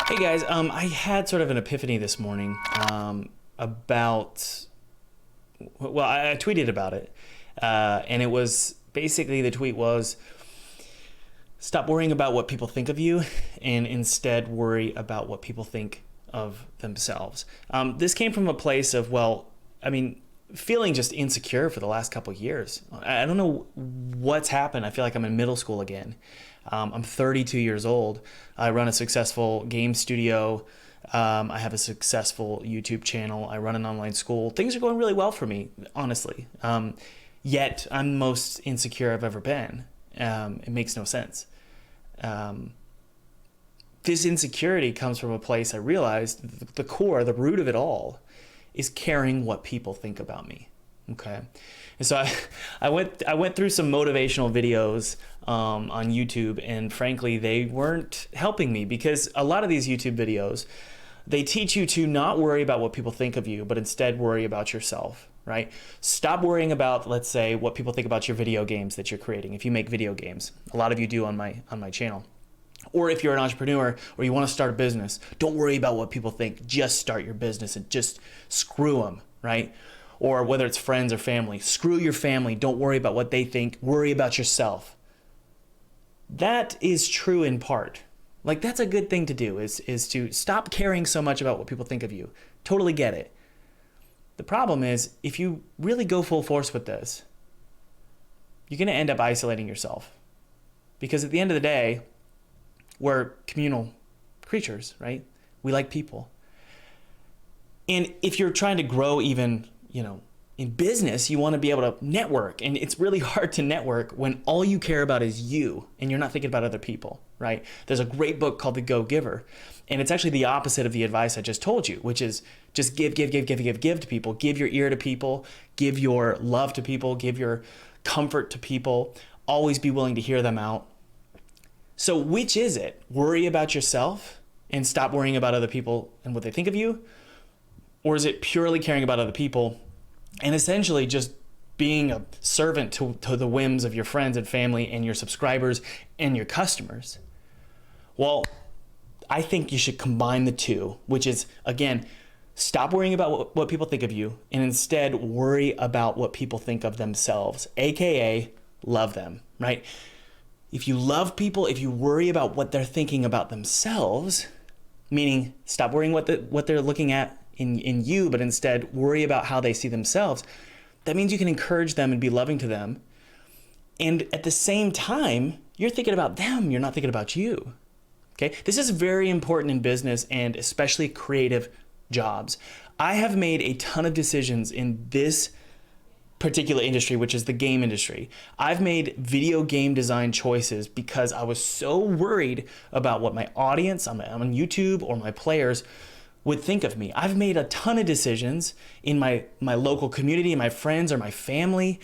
Hey guys, I had sort of an epiphany this morning about, well, I tweeted about it, and it was basically the tweet was, stop worrying about what people think of you and instead worry about what people think of themselves. This came from a place of, well, I mean, feeling just insecure for the last couple of years. I don't know what's happened. I feel like I'm in middle school again. I'm 32 years old. I run a successful game studio. I have a successful YouTube channel. I run an online school. Things are going really well for me, honestly. Yet I'm the most insecure I've ever been. It makes no sense. This insecurity comes from a place I realized the core, the root of it all, is caring what people think about me. Okay, and so I went through some motivational videos on YouTube, and frankly, they weren't helping me because a lot of these YouTube videos, they teach you to not worry about what people think of you, but instead worry about yourself. Right? Stop worrying about, let's say, what people think about your video games that you're creating. If you make video games, a lot of you do on my channel. Or if you're an entrepreneur or you want to start a business, don't worry about what people think. Just start your business and just screw them, right? Or whether it's friends or family, screw your family. Don't worry about what they think. Worry about yourself. That is true in part. Like, that's a good thing to do, is to stop caring so much about what people think of you. Totally get it. The problem is, if you really go full force with this, you're going to end up isolating yourself. Because at the end of the day, we're communal creatures, right? We like people. And if you're trying to grow even, in business, you want to be able to network. And it's really hard to network when all you care about is you and you're not thinking about other people, right? There's a great book called The Go Giver. And it's actually the opposite of the advice I just told you, which is just give to people. Give your ear to people. Give your love to people. Give your comfort to people. Always be willing to hear them out. So which is it? Worry about yourself and stop worrying about other people and what they think of you? Or is it purely caring about other people and essentially just being a servant to the whims of your friends and family and your subscribers and your customers? Well, I think you should combine the two, which is, again, stop worrying about what people think of you and instead worry about what people think of themselves, AKA love them, right? If you love people, if you worry about what they're thinking about themselves, meaning stop worrying what they're looking at in you, but instead worry about how they see themselves, that means you can encourage them and be loving to them. And at the same time, you're thinking about them, you're not thinking about you. Okay? This is very important in business and especially creative jobs. I have made a ton of decisions in this particular industry, which is the game industry. I've made video game design choices because I was so worried about what my audience on YouTube or my players would think of me. I've made a ton of decisions in my local community, my friends or my family,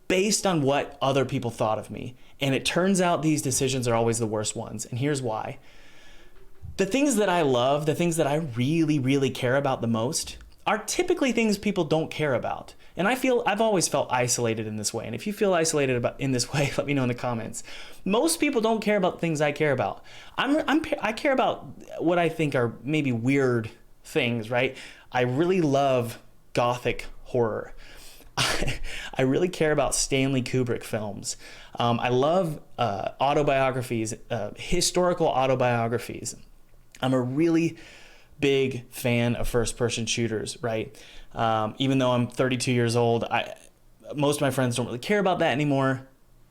based on what other people thought of me. And it turns out these decisions are always the worst ones. And here's why. The things that I love, the things that I really, really care about the most are typically things people don't care about. And I've always felt isolated in this way. And if you feel isolated in this way, let me know in the comments. Most people don't care about things I care about. I care about what I think are maybe weird things, right? I really love gothic horror. I really care about Stanley Kubrick films. I love autobiographies, historical autobiographies. I'm a really big fan of first-person shooters, right? Even though I'm 32 years old, most of my friends don't really care about that anymore.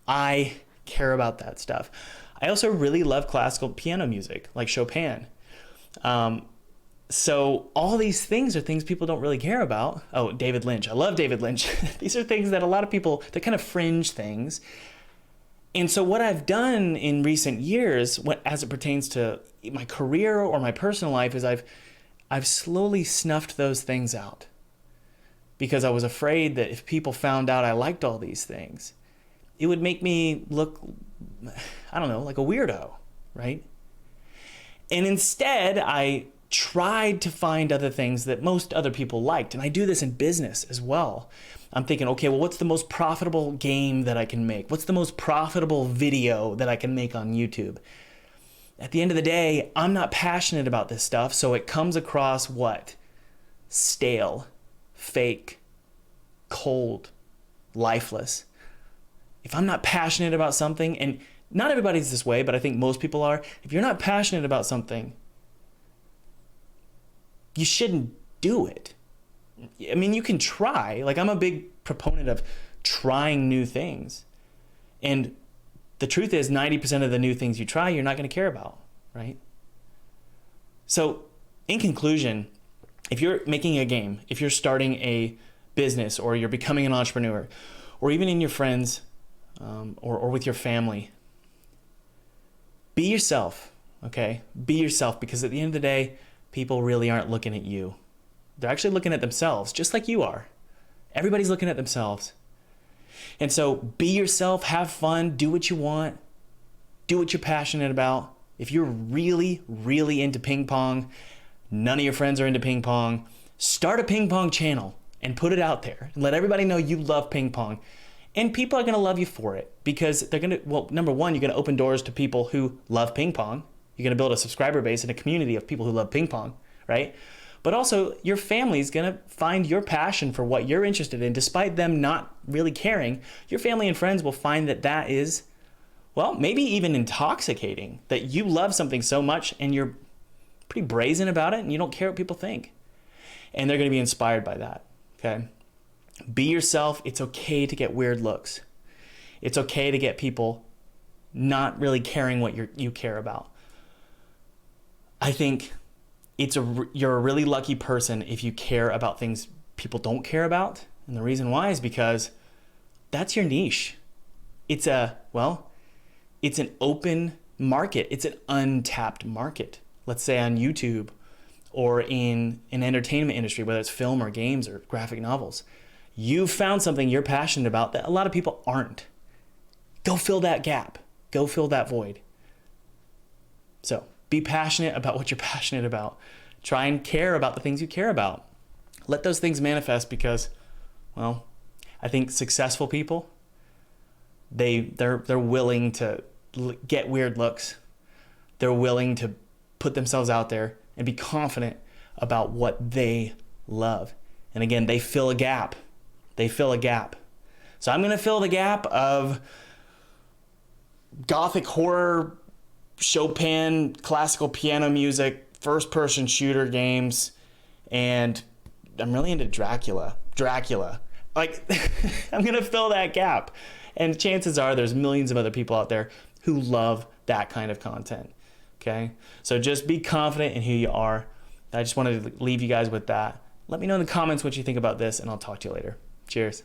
I care about that stuff. I also really love classical piano music, like Chopin. So all these things are things people don't really care about. Oh, David Lynch. I love David Lynch. These are things that a lot of people, they're kind of fringe things. And so what I've done in recent years, as it pertains to my career or my personal life, is I've slowly snuffed those things out because I was afraid that if people found out I liked all these things, it would make me look, I don't know, like a weirdo, right? And instead, I tried to find other things that most other people liked. And I do this in business as well. I'm thinking, okay, well, what's the most profitable game that I can make? What's the most profitable video that I can make on YouTube? At the end of the day, I'm not passionate about this stuff, so it comes across what? Stale, fake, cold, lifeless. If I'm not passionate about something, and not everybody's this way, but I think most people are, if you're not passionate about something, you shouldn't do it. I mean, you can try. Like, I'm a big proponent of trying new things. And the truth is 90% of the new things you try, you're not going to care about, right? So in conclusion, if you're making a game, if you're starting a business, or you're becoming an entrepreneur, or even in your friends or with your family, be yourself, okay? Be yourself, because at the end of the day, people really aren't looking at you. They're actually looking at themselves, just like you are. Everybody's looking at themselves. And so be yourself, have fun, do what you want, do what you're passionate about. If you're really, really into ping pong, none of your friends are into ping pong, start a ping pong channel and put it out there and let everybody know you love ping pong. And people are going to love you for it, because they're going to, well, number one, you're going to open doors to people who love ping pong. You're going to build a subscriber base and a community of people who love ping pong, right? But also, your family's going to find your passion for what you're interested in. Despite them not really caring, your family and friends will find that that is, well, maybe even intoxicating, that you love something so much and you're pretty brazen about it and you don't care what people think. And they're going to be inspired by that, okay? Be yourself. It's okay to get weird looks. It's okay to get people not really caring what you care about. I think you're a really lucky person if you care about things people don't care about. And the reason why is because that's your niche. It's an open market. It's an untapped market. Let's say on YouTube or in an entertainment industry, whether it's film or games or graphic novels. You've found something you're passionate about that a lot of people aren't. Go fill that gap. Go fill that void. So be passionate about what you're passionate about. Try and care about the things you care about. Let those things manifest, because, well, I think successful people, they're willing to get weird looks. They're willing to put themselves out there and be confident about what they love. And again, they fill a gap. They fill a gap. So I'm going to fill the gap of gothic horror, Chopin, classical piano music, first-person shooter games, and I'm really into Dracula. Like, I'm going to fill that gap. And chances are there's millions of other people out there who love that kind of content, okay? So just be confident in who you are. I just wanted to leave you guys with that. Let me know in the comments what you think about this, and I'll talk to you later. Cheers.